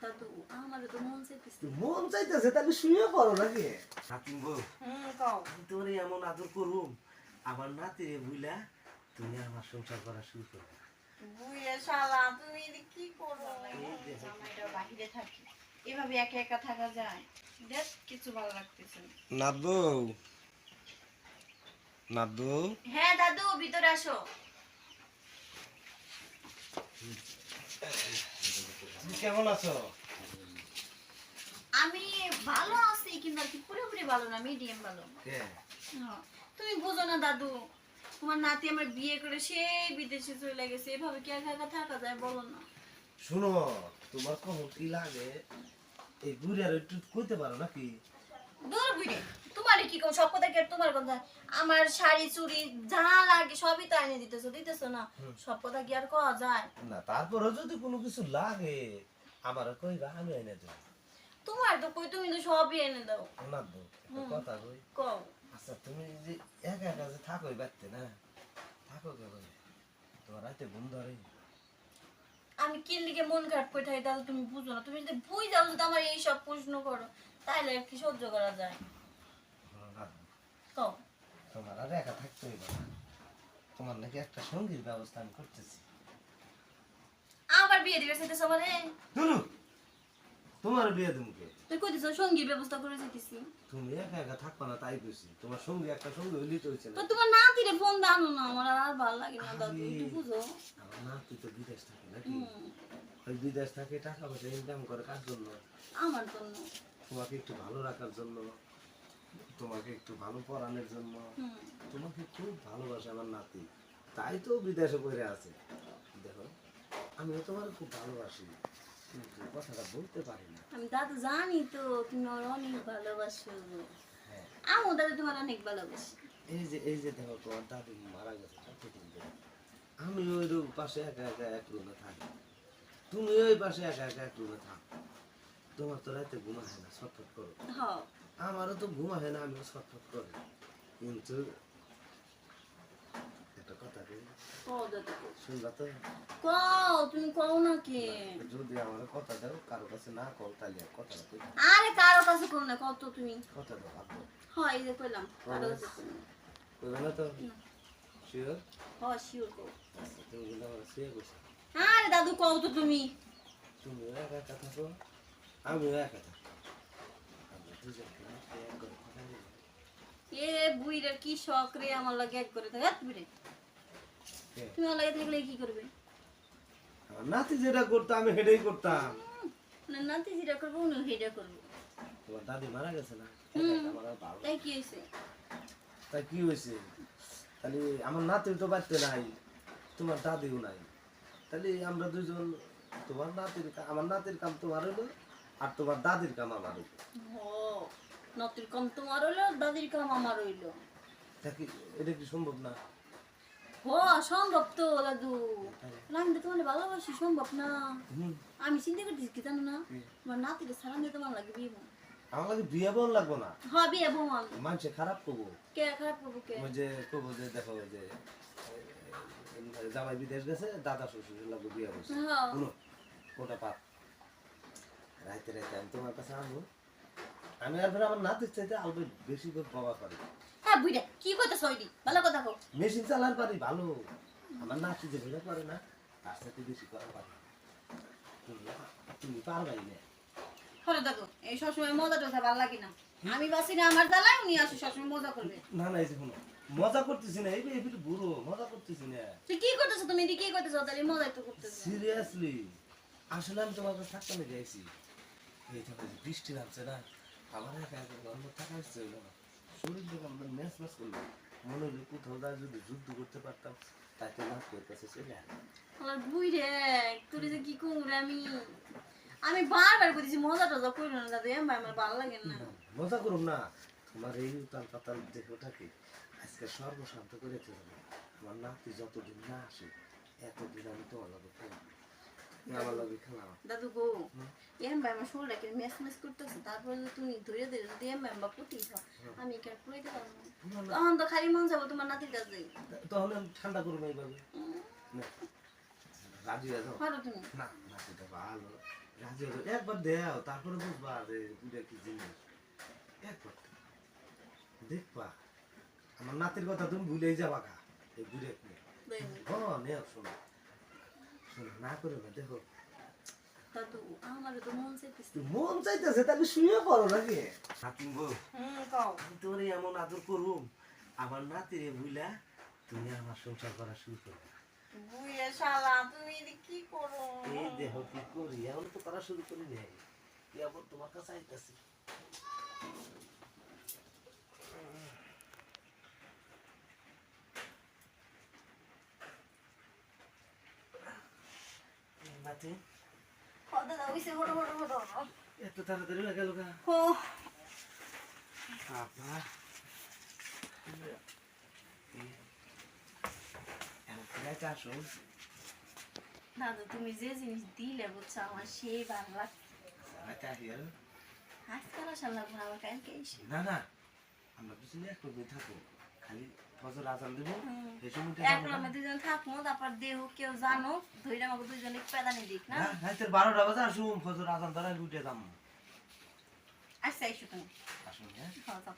দাদু আমারও তো মন চাইতেছে। মন চাইতেছে তাহলে শুয়ে পড়ো নাকি? হাকিম বউ, কও। আমি তোরে এমন আদর করুম আমার নাতিরে বুইলা তুমি আমার সংসার করা শুরু করো। বুইয়া শালা তুমি এটা কি করো? জামাইটা বাহিরে থাকি, এভাবে একা একা থাকা যায়? দেখ কিছু ভালো লাগতেছে না। নাদবো নাদবো। হ্যাঁ দাদু ভিতরে আসো। তুমি কেমন আছো? আমি ভালো আছি কিন্তু আর কি পুরোপুরি ভালো না, মিডিয়াম ভালো। হ্যাঁ, তুমি বুঝো না দাদু, তোমার নাতি আমার বিয়ে করে সেই বিদেশে চলে গেছে, এভাবে কি একা একা থাকা যায় বলো না? শুনো, তোমার কখন কি লাগে এই বুড়ি আর একটু কইতে পারো নাকি? দূর বুড়ি, তোমার কি কোন সব কথা কি আর তোমার কথা? আমার শাড়ি চুড়ি যা লাগে সবই তো এনে দিতেছো না, সব কথা কি আর কওয়া যায়? না তারপরে যদি কোনো কিছু লাগে আমার কইবা, আমি এনে দেব। তোমার তো কই, তুমি তো সবই এনে দাও। নাদবো কথা কই। কও। আচ্ছা তুমি যে একা একা যে থাকোই বাড়তে না, থাকো কে বলে তোমার রাতে ঘুম ধরে? আমি কি লিগে মন খারাপ করে থাকি তাহলে তুমি বুঝো না? তুমি যদি বুঝ যাও যদি আমার এই সব প্রশ্ন করো তাহলে আর কি সহ্য করা যায়? কও। তোমার আর একা থাকতে হইব না, তোমার নাকি একটা সঙ্গীর ব্যবস্থা আমি করতেছি। আবার বিয়ে দিবে সেটা সবারে? ধরু তোমার বিয়ে দিমকে তুই কইতেছ সঙ্গীর ব্যবস্থা করে দিতেছি? তুমি একা একা থাকবা না তাই কইছি, তোমার সঙ্গী একটা সঙ্গী হইলি তো হইছে না। তো তোমার নাতিরে ফোন দাও না, আমার আর ভালো লাগে না দাদু, একটু বুঝো। আমার নাতি তো বিদেশ থাকে নাকি, ওই বিদেশ থাকে টাকা পয়সা ইনকাম করে কার জন্য? আমার জন্য। তোমাকে একটু ভালো রাখার জন্য, তোমাকে একটু ভালো পড়ানোর জন্য। তোমাকে খুব ভালোবাসে আমার নাতি, তাই তো বিদেশে পড়ে আছে। দেখো আমিও তোমার খুব ভালোবাসি কিন্তু কথাটা বলতে পারি না। আমি দাদু জানি তো তুমি আমার অনেক ভালোবাসো। হ্যাঁ, আমিও দাদু তোমার অনেক ভালোবাসি। এই যে দেখো তোমার দাদু মারা গেছে কতদিন ধরে, আমি ওই পাশে একা একা এক রুমে থাকি, তুমি ওই পাশে একা একা এক রুমে থাকো। তোমার তো রাতে ঘুমা হয় না, ছটফট করো। হ্যাঁ, আমারও তো ঘুমা হয় না, আমিও ছটফট করি। কিন্তু একটা কথা কই, কও দাদু। শুনবা তো? কও, তুমি কও না কে? যদি আমার কথা দাও কারো কাছে না কও তাহলে আর কথা কই। আরে কারো কাছে কও না, কও তো তুমি। কথা দাও আপু। হ্যাঁ, এই যে কইলাম কারো কাছে কও না। কইবে না তো? শিওর? হ্যাঁ, শিওর কও। আচ্ছা তুমি কিন্তু আমার শিওর কইছো। আরে দাদু কও তো তুমি। তুমিও একা একা থাকো, আমিও একা থাকি, আমরা দুজনকে এক করে কথা বলি। এ বুইরা কি শখ রে আমার লাগে এক করে থাকে বুইরে। তুমি আমার লাগে থাকলে কি করবে? আমার নাতি যেটা করতো আমি সেটাই করতাম। না নাতি যেটা করবো উনি সেটা করবো। তোমার দাদি মারা গেছে না, আমার আর ভালো। তাই কি হয়েছে? তাই কি হয়েছে? তাহলে আমার নাতি তো বাড়তে নাই, তোমার দাদিও নাই, তাহলে আমরা দুজন, তোমার নাতির আমার নাতির কাম তোমার হইলো আর তোমার দাদির কাম আমার হইলো। ও নাতির কাম তোমার হইলো, দাদির কাম আমার হইলো। তা কি এটা কি সম্ভব না? ও সম্ভব তো দাদু, আমি তো তোমার ভালোবাসি, সম্ভব না? আমি চিন্তা করতেছি কি জানো না, তোমার নাতিকে সালাম দিয়ে তোমার লাগে বিয়ে বোন। আমার লাগে বিয়ে বোন লাগবো না। হ্যাঁ বিয়ে বোন। মানুষে খারাপ করবো, কে খারাপ করবো কে? ওই যে করবো যে দেখো ওই যে জামাই বিদেশ গেছে, দাদা শ্বশুর লাগবে বিয়ে করছে, হ্যাঁ শুনো ওটা পাপ। রাইতে রাইতে আমি তোমার কাছে আনবো, আমি আর ফের আমার নাতির চাইতে আলবে বেশি করে বাবা পারি। হ্যাঁ বুইরা কি কইতেছ ওইডি, ভালো কথা কও। মেশিন চালার পারি ভালো, আমার নাতি যে ভেজা পারে না তার সাথে বেশি করা পারি। তুমি পারবাই না। হলো দাদু এই সবসময় মজা টজা ভালো লাগে না, আমি বাসি না আমার জ্বালায় উনি আসে সবসময় মজা করবে। না না এই যে শোনো, মজা করতেছি না, এই একটু বুড়ো মজা করতেছি না। তুই কি করতেছ? তুমি এদিকে কি করতেছ? তাহলে মজাই তো করতেছ। সিরিয়াসলি আসলে আমি তোমার কাছে থাকতে লেগে আইছি। এই তো বৃষ্টি নামছে না, আমার একা একা গন্ধ থাকা আসছে না, শরীর দেখে আমরা ম্যাচ ম্যাচ করলো, মনে হলো কোথাও দাঁড়িয়ে যদি যুদ্ধ করতে পারতাম তাকে না করতেছে চলে আমার বুই রে, তোর যে কি কুমড়ে আমি আমি বারবার কইতেছি মজা টজা কইল না দাদু, এম ভাই আমার ভালো লাগে না। মজা করুম না, তোমার এই উতাল পাতাল দেহটাকে আজকে সর্বশান্ত করে তুলব। আমার নাতি যতদিন না আসে এতদিন আমি তোমার লগে খেলাম, আমার লগে খেলাম। দাদু গো এম ভাই আমার শরীরটাকে মেস মেস করতেছে, তারপরে যদি তুমি ধরে ধরে যদি এম ভাই বা পুতি খাও আমি কেন পুরাইতে পারবো না, তখন তো খালি মন যাবো তোমার নাতির কাছে। তাহলে আমি ঠান্ডা করবো এইভাবে, রাজি হয়ে যাও। পারো তুমি? না নাতিটা ভালো, রাজি হলো একবার দেও তারপরে বুঝবা যে দুইটা কি জিনিস একবার দেখবা আমার নাতির কথা তুমি ভুলেই যাবা গা এই বুড়ে নেও শোনো শোনো না করে না দেখো দাদু আমারও তো মন চাইতেছে। মন চাইতেছে তাহলে শুয়ে পড়ো নাকি নাতিন বউ কও আমি তোর এমন আদর করুম আমার নাতিরে বুঝলা তুমি আমার সংসার করা শুরু করবে বুইয়া শালা তুমি এদি কি করো? এই দেহ কি করি এখন তো করা শুরু করি নাই এবার তোমার কাছে আইতাছি নাতি দাদা ওইসে হটো হটো হটো এত তাড়াতাড়ি হয়ে গেল গা ও বাবা আসো দাদু তুমি যে জিনিস দিলে বুঝছো আমার সেই ভালো লাগছে। আজকাল আসা লাগবো না আমার কালকে এসে। না না আমরা দুজনে এক করবো থাকো খালি ফজর আজান দেবো এই সময়টা এখন আমরা দুজন থাকবো তারপর দেহ কেউ জানো ধইরা আমাকে দুজনে পেদানি দিক না। না রাতের 12টা বাজে আসুন ফজর আজান দ্বারা উঠে যাম আচ্ছা এসো তুমি আসুন হ্যাঁ খাওয়া দাও।